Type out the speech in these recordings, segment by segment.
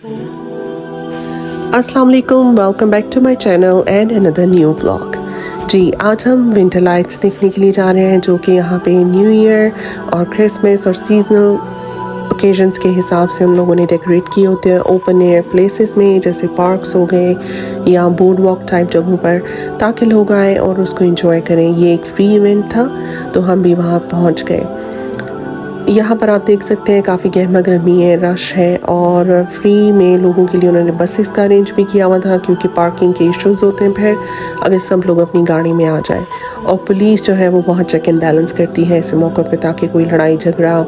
अस्सलाम वालेकुम, welcome back to my channel and another new vlog. जी, आज हम विंटर लाइट्स देखने के लिए जा रहे हैं जो कि यहाँ पे न्यू ईयर और क्रिसमस और सीजनल ओकेजन्स के हिसाब से हम लोगों ने डेकोरेट किए होते हैं ओपन एयर प्लेसेस में, जैसे पार्क्स हो गए या बोर्ड वॉक टाइप जगहों पर, ताकि लोग आए और उसको एंजॉय करें। ये एक फ्री इवेंट था तो हम भी वहाँ पहुँच गए। यहाँ पर आप देख सकते हैं काफ़ी गहमा गहमी है, रश है और फ्री में लोगों के लिए उन्होंने बसेस का अरेंज भी किया हुआ था क्योंकि पार्किंग के इश्यूज़ होते हैं फिर अगर सब लोग अपनी गाड़ी में आ जाए। और पुलिस जो है वो बहुत चेक एंड बैलेंस करती है ऐसे मौक़ों पे ताकि कोई लड़ाई झगड़ा,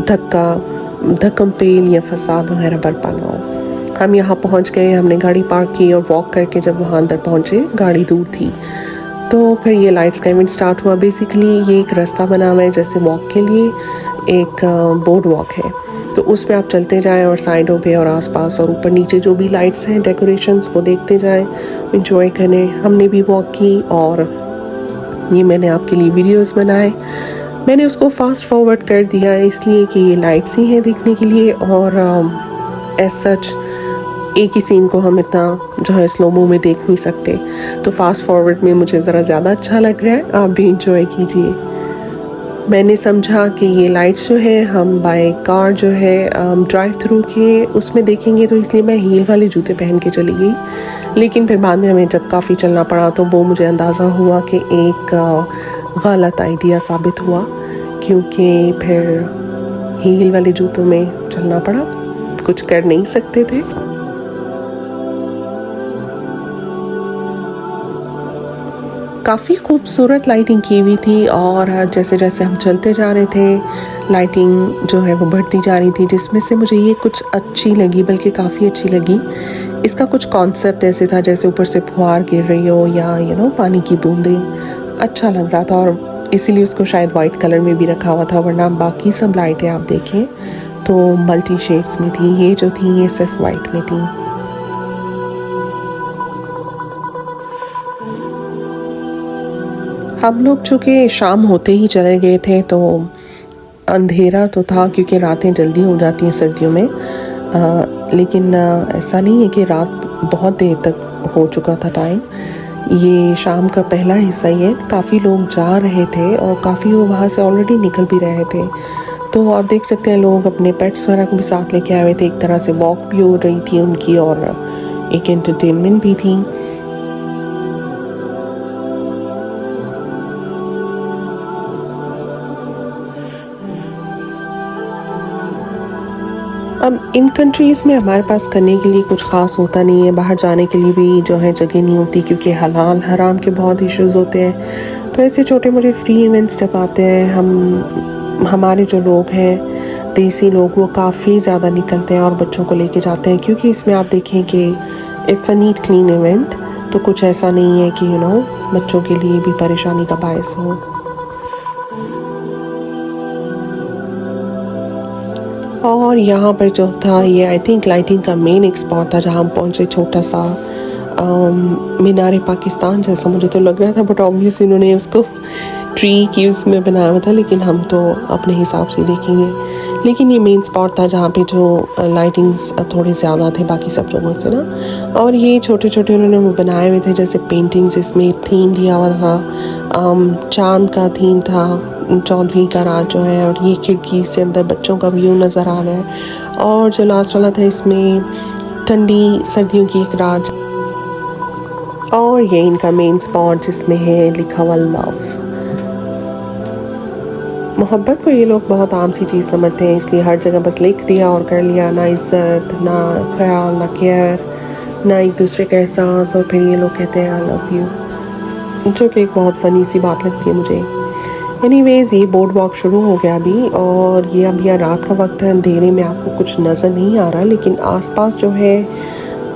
धक्कम पेल या फसाद वगैरह बरपा ना हो। हम यहाँ पहुँच गए, हमने गाड़ी पार्क की और वॉक करके जब वहाँ अंदर पहुँचे, गाड़ी दूर थी, तो फिर ये लाइट्स का इवेंट स्टार्ट हुआ। बेसिकली ये एक रास्ता बना हुआ है जैसे वॉक के लिए, एक बोर्ड वॉक है, तो उस पे आप चलते जाएं और साइडों पे और आसपास और ऊपर नीचे जो भी लाइट्स हैं, डेकोरेशंस, वो देखते जाएं, एंजॉय करें। हमने भी वॉक की और ये मैंने आपके लिए वीडियोस बनाए। मैंने उसको फास्ट फॉरवर्ड कर दिया इसलिए कि ये लाइट्स ही हैं देखने के लिए और एज सच एक ही सीन को हम इतना जो है स्लोमो में देख नहीं सकते, तो फास्ट फॉरवर्ड में मुझे ज़रा ज़्यादा अच्छा लग रहा है। आप भी इंजॉय कीजिए। मैंने समझा कि ये लाइट्स जो है हम बाय कार जो है ड्राइव थ्रू के उसमें देखेंगे, तो इसलिए मैं हील वाले जूते पहन के चली गई। लेकिन फिर बाद में हमें जब काफ़ी चलना पड़ा तो वो मुझे अंदाज़ा हुआ कि एक गलत आइडिया साबित हुआ, क्योंकि फिर हील वाले जूतों में चलना पड़ा, कुछ कर नहीं सकते थे। काफ़ी खूबसूरत लाइटिंग की हुई थी और जैसे जैसे हम चलते जा रहे थे लाइटिंग जो है वो बढ़ती जा रही थी, जिसमें से मुझे ये कुछ अच्छी लगी, बल्कि काफ़ी अच्छी लगी। इसका कुछ कॉन्सेप्ट ऐसे था जैसे ऊपर से फुहार गिर रही हो या पानी की बूंदें, अच्छा लग रहा था और इसीलिए उसको शायद वाइट कलर में भी रखा हुआ था, वरना बाकी सब लाइटें आप देखें तो मल्टी शेड्स में थी। ये जो थी ये सिर्फ वाइट में थी। हम लोग चूँकि शाम होते ही चले गए थे तो अंधेरा तो था क्योंकि रातें जल्दी हो जाती हैं सर्दियों में, लेकिन ऐसा नहीं है कि रात बहुत देर तक हो चुका था टाइम। ये शाम का पहला हिस्सा ही है, काफ़ी लोग जा रहे थे और काफ़ी वो वहाँ से ऑलरेडी निकल भी रहे थे। तो आप देख सकते हैं लोग अपने पेट्स वगैरह को भी साथ लेके आए हुए थे, एक तरह से वॉक भी हो रही थी उनकी और एक एंटरटेनमेंट भी थी। अब इन कंट्रीज़ में हमारे पास करने के लिए कुछ ख़ास होता नहीं है, बाहर जाने के लिए भी जो है जगह नहीं होती क्योंकि हलाल हराम के बहुत इश्यूज़ होते हैं। तो ऐसे छोटे मोटे फ्री इवेंट्स जब आते हैं, हमारे जो लोग हैं देसी लोग वो काफ़ी ज़्यादा निकलते हैं और बच्चों को लेके जाते हैं, क्योंकि इसमें आप देखें कि it's a neat clean event, तो कुछ ऐसा नहीं है कि बच्चों के लिए भी परेशानी का बायस हो। और यहाँ पर जो था ये आई थिंक लाइटिंग का मेन एक स्पॉट था जहाँ हम पहुँचे, छोटा सा मीनार पाकिस्तान जैसा मुझे तो लग रहा था, बट ऑब्वियस इन्होंने उसको ट्री की उसमें बनाया हुआ था, लेकिन हम तो अपने हिसाब से देखेंगे। लेकिन ये मेन स्पॉट था जहाँ पे जो लाइटिंग्स थोड़े ज़्यादा थे बाकी सब जगहों से ना, और ये छोटे छोटे उन्होंने बनाए हुए थे जैसे पेंटिंग्स, इसमें थीम दिया हुआ था, चांद का थीम था, चौधरी का राज जो है, और ये खिड़की से अंदर बच्चों का व्यू नज़र आ रहा है। और जो लास्ट वाला था इसमें ठंडी सर्दियों की एक राज, और ये इनका मेन स्पॉट जिसमें है लिखा हुआ लव। मोहब्बत को ये लोग बहुत आम सी चीज़ समझते हैं, इसलिए हर जगह बस लिख दिया और कर लिया, ना इज्जत, ना ख्याल, ना केयर, ना एक दूसरे का एहसास, और फिर ये लोग कहते हैं आई लव यू, जो कि एक बहुत फ़नी सी बात लगती है मुझे। एनीवेज़ ये बोर्ड वॉक शुरू हो गया अभी, और ये अब यह रात का वक्त है, अंधेरे में आपको कुछ नज़र नहीं आ रहा, लेकिन आसपास जो है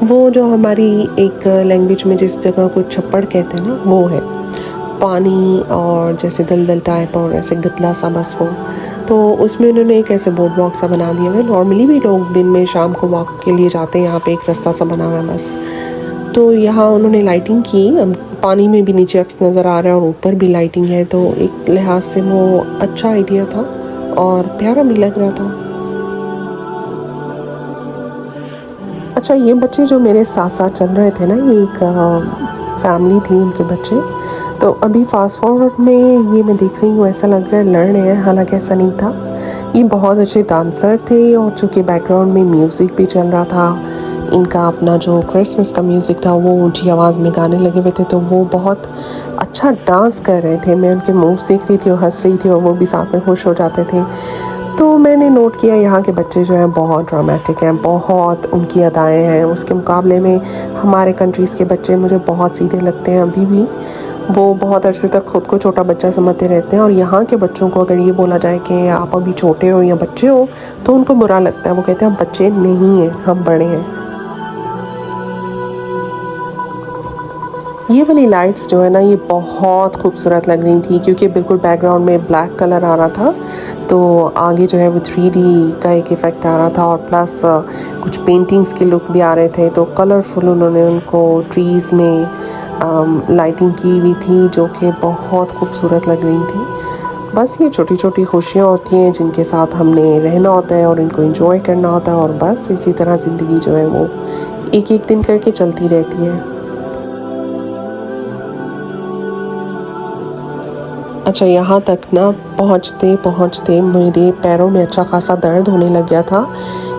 वो जो हमारी एक लैंग्वेज में जिस जगह को छप्पड़ कहते हैं ना, वो है पानी और जैसे दलदल टाइप और ऐसे गतला सा बस वो, तो उसमें उन्होंने एक ऐसे बोर्ड वॉक सा बना दिया है। नॉर्मली भी लोग दिन में शाम को वॉक के लिए जाते हैं, यहाँ पे एक रास्ता सा बना हुआ है बस, तो यहाँ उन्होंने लाइटिंग की, पानी में भी नीचे अक्स नज़र आ रहा है और ऊपर भी लाइटिंग है, तो एक लिहाज से वो अच्छा आइडिया था और प्यारा भी लग रहा था। अच्छा, ये बच्चे जो मेरे साथ साथ चल रहे थे ना, ये एक फैमिली थी, उनके बच्चे। तो अभी फास्ट फॉरवर्ड में ये मैं देख रही हूँ, ऐसा लग रहा है लड़ रहे हैं, हालांकि ऐसा नहीं था। ये बहुत अच्छे डांसर थे और चूँकि बैकग्राउंड में म्यूज़िक भी चल रहा था, इनका अपना जो क्रिसमस का म्यूज़िक था वो ऊंची आवाज़ में गाने लगे हुए थे, तो वो बहुत अच्छा डांस कर रहे थे। मैं उनके मुंह देख रही थी और हंस रही थी और वो भी साथ में खुश हो जाते थे। तो मैंने नोट किया यहाँ के बच्चे जो हैं बहुत ड्रामेटिक हैं, बहुत उनकी अदाएँ हैं। उसके मुकाबले में हमारे कंट्रीज़ के बच्चे मुझे बहुत सीधे लगते हैं अभी भी। वो बहुत अरसे तक खुद को छोटा बच्चा समझते रहते हैं और यहाँ के बच्चों को अगर ये बोला जाए कि आप अभी छोटे हो या बच्चे हो तो उनको बुरा लगता है। वो कहते हैं हम बच्चे नहीं हैं, हम बड़े हैं। ये वाली लाइट्स जो है ना, ये बहुत खूबसूरत लग रही थी क्योंकि बिल्कुल बैकग्राउंड में ब्लैक कलर आ रहा था, तो आगे जो है वो 3D का एक इफ़ेक्ट आ रहा था और प्लस कुछ पेंटिंग्स के लुक भी आ रहे थे। तो कलरफुल उन्होंने उनको ट्रीज़ में लाइटिंग की हुई थी जो कि बहुत खूबसूरत लग रही थी। बस ये छोटी छोटी खुशियाँ होती हैं जिनके साथ हमने रहना होता है और इनको एंजॉय करना होता है, और बस इसी तरह ज़िंदगी जो है वो एक एक दिन करके चलती रहती है। अच्छा, यहाँ तक ना पहुँचते पहुँचते मेरे पैरों में अच्छा खासा दर्द होने लग गया था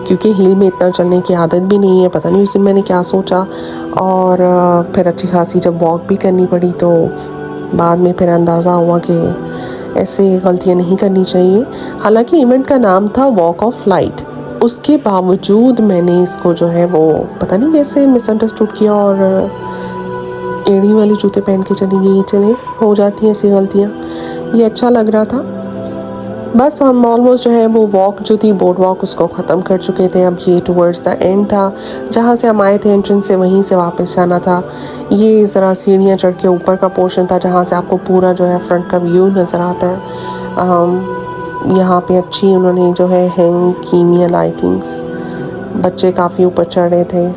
क्योंकि हील में इतना चलने की आदत भी नहीं है। पता नहीं उस दिन मैंने क्या सोचा, और फिर अच्छी खासी जब वॉक भी करनी पड़ी तो बाद में फिर अंदाज़ा हुआ कि ऐसे गलतियाँ नहीं करनी चाहिए। हालांकि इवेंट का नाम था वॉक ऑफ लाइट, उसके बावजूद मैंने इसको जो है वो पता नहीं कैसे मिसअंडरस्टूड किया और एड़ी वाले जूते पहन के चली गई। चले, हो जाती हैं ऐसी गलतियाँ। ये अच्छा लग रहा था। बस हम ऑलमोस्ट जो है वो वॉक जो थी, बोर्ड वॉक, उसको ख़त्म कर चुके थे। अब ये टुवर्ड्स द एंड था, जहाँ से हम आए थे एंट्रेंस से वहीं से वापस जाना था। ये ज़रा सीढ़ियाँ चढ़ के ऊपर का पोर्शन था जहाँ से आपको पूरा जो है फ्रंट का व्यू नज़र आता है। यहाँ पे अच्छी उन्होंने जो है हैंग कीमिया लाइटिंग्स, बच्चे काफ़ी ऊपर चढ़ रहे थे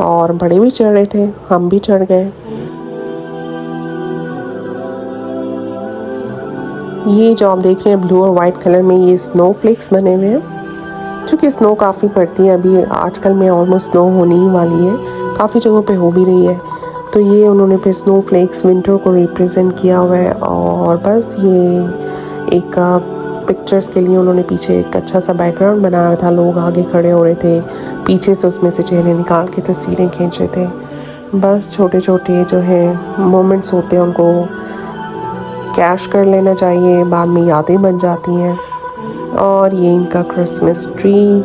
और बड़े भी चढ़ रहे थे, हम भी चढ़ गए। ये जो आप देख रहे हैं ब्लू और वाइट कलर में, ये स्नो फ्लेक्स बने हुए हैं। चूँकि स्नो काफ़ी पड़ती है अभी आजकल में, ऑलमोस्ट स्नो होने ही वाली है, काफ़ी जगहों पे हो भी रही है। तो ये उन्होंने फिर स्नो फ्लेक्स विंटर को रिप्रेजेंट किया हुआ है। और बस ये एक पिक्चर्स के लिए उन्होंने पीछे एक अच्छा सा बैकग्राउंड बनाया हुआ था। लोग आगे खड़े हो रहे थे, पीछे से उसमें से चेहरे निकाल के तस्वीरें खींच रहे थे। बस छोटे छोटे जो है मोमेंट्स होते हैं उनको कैश कर लेना चाहिए, बाद में यादें बन जाती हैं। और ये इनका क्रिसमस ट्री,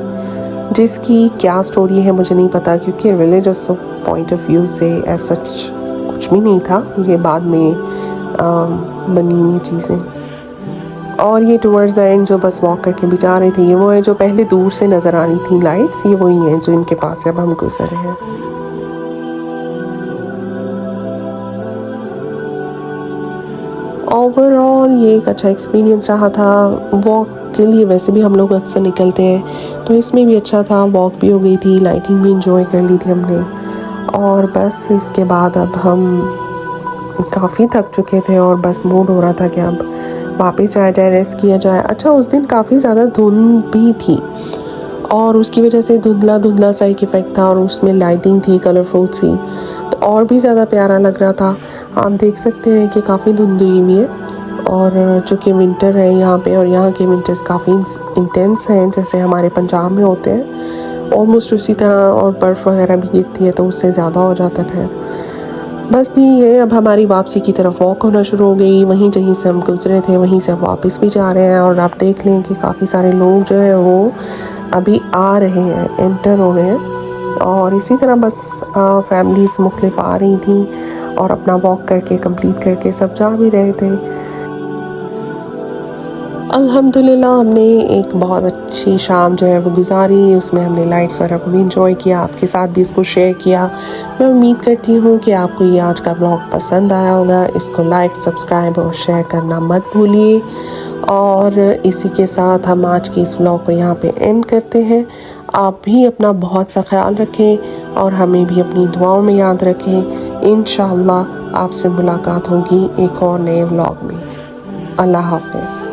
जिसकी क्या स्टोरी है मुझे नहीं पता क्योंकि रिलीजियस पॉइंट ऑफ व्यू से ऐसा कुछ भी नहीं था, ये बाद में बनी हुई चीज़ें। और ये टुवर्ड्स द एंड जो बस वॉक करके भी जा रहे थे, ये वो है जो पहले दूर से नज़र आ रही थी लाइट्स, ये वही हैं जो इनके पास से अब हम गुजर रहे हैं। ओवरऑल ये एक अच्छा एक्सपीरियंस रहा था। वॉक के लिए वैसे भी हम लोग अक्सर निकलते हैं, तो इसमें भी अच्छा था, वॉक भी हो गई थी, लाइटिंग भी इंजॉय कर ली थी हमने। और बस इसके बाद अब हम काफ़ी थक चुके थे और बस मूड हो रहा था कि अब वापस जाया जाए, रेस्ट किया जाए। अच्छा, उस दिन काफ़ी ज़्यादा धुंध भी थी और उसकी वजह से धुंधला धुंधला सा एक इफ़ेक्ट था और उसमें लाइटिंग थी कलरफुल सी, तो और भी ज़्यादा प्यारा लग रहा था। आप देख सकते हैं कि काफ़ी धुंध हुई हुई है और चूँकि विंटर है यहाँ पे, और यहाँ के विंटर्स काफ़ी इंटेंस हैं जैसे हमारे पंजाब में होते हैं ऑलमोस्ट उसी तरह, और बर्फ़ वगैरह भी गिरती है तो उससे ज़्यादा हो जाता है। फिर बस यही है, अब हमारी वापसी की तरफ वॉक होना शुरू हो गई। वहीं जहीं से हम गुजरे थे वहीं से वापस भी जा रहे हैं और आप देख लें कि काफ़ी सारे लोग जो है वो अभी आ रहे हैं, एंटर हो रहे हैं। और इसी तरह बस फैमिलीज़ मुख्तलिफ आ रही थी और अपना वॉक करके कंप्लीट करके सब जा भी रहे थे। अल्हम्दुलिल्लाह हमने एक बहुत अच्छी शाम जो है वो गुजारी, उसमें हमने लाइट्स वगैरह को भी इंजॉय किया, आपके साथ भी इसको शेयर किया। मैं उम्मीद करती हूँ कि आपको ये आज का ब्लॉग पसंद आया होगा। इसको लाइक, सब्सक्राइब और शेयर करना मत भूलिए। और इसी के साथ हम आज के इस ब्लॉग को यहाँ पे एंड करते हैं। आप भी अपना बहुत सा ख्याल रखें और हमें भी अपनी दुआओं में याद रखें। इंशाअल्लाह आपसे मुलाकात होगी एक और नए व्लॉग में। अल्लाह हाफ़िज़।